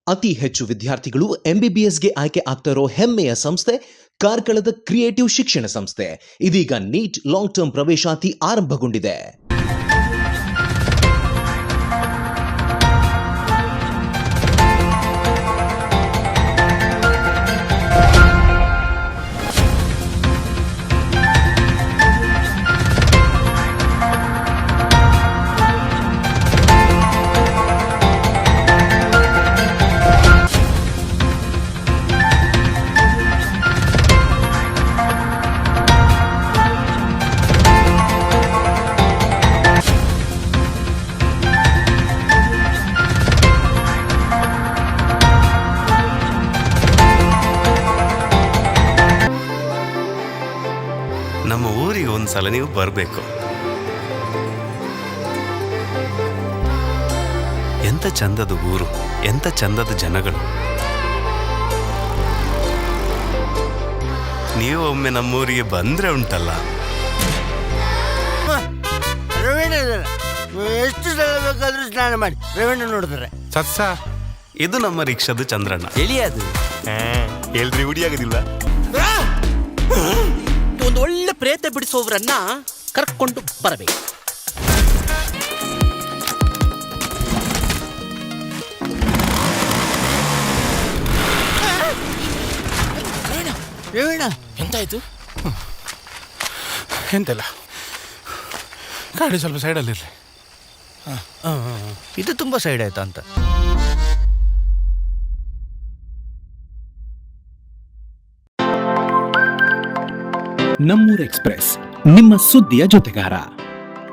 ಅತಿ ಹೆಚ್ಚು ವಿದ್ಯಾರ್ಥಿಗಳು ಎಂಬಿಬಿಎಸ್ಗೆ ಆಯ್ಕೆ ಆಗ್ತಾ ಇರೋ ಹೆಮ್ಮೆಯ ಸಂಸ್ಥೆ ಕಾರ್ಕಳದ ಕ್ರಿಯೇಟಿವ್ ಶಿಕ್ಷಣ ಸಂಸ್ಥೆ. ಇದೀಗ ನೀಟ್ ಲಾಂಗ್ ಟರ್ಮ್ ಪ್ರವೇಶಾತಿ ಆರಂಭಗೊಂಡಿದೆ. ನಮ್ಮ ಊರಿಗೆ ಒಂದ್ಸಲ ನೀವು ಬರಬೇಕು. ಎಂತ ಚಂದದ ಊರು, ಎಂತ ಚಂದದ ಜನಗಳು. ನೀವು ಒಮ್ಮೆ ನಮ್ಮೂರಿಗೆ ಬಂದ್ರೆ ಉಂಟಲ್ಲ, ಎಷ್ಟು ಸಲ ಬೇಕಾದ್ರೂ ಸ್ನಾನ ಮಾಡಿ ರೇವಣ್ಣ ನೋಡಿದ್ರೆ ಸತ್ಸ. ಇದು ನಮ್ಮ ರಿಕ್ಷಾದ ಚಂದ್ರಣ್ಣ. ಎಳಿಯದು ಹೇಳ್ರಿ ಹುಡಿಯಾಗೋದಿಲ್ಲ. ಒಂದು ಒಳ್ಳೆ ಪ್ರೇತ ಬಿಡಿಸೋವ್ರನ್ನ ಕರ್ಕೊಂಡು ಬರಬೇಕು. ರೇವಣ್ಣ ಎಂತಾಯ್ತು? ಎಂತೆಲ್ಲ ಗಾಡಿ ಸ್ವಲ್ಪ ಸೈಡಲ್ಲಿರಲಿ. ಇದು ತುಂಬಾ ಸೈಡ್ ಆಯ್ತಾ ಅಂತ. ನಮ್ಮೂರು ಎಕ್ಸ್‌ಪ್ರೆಸ್, ನಿಮ್ಮ ಸುದ್ದಿಯ ಜೊತೆಗಾರ.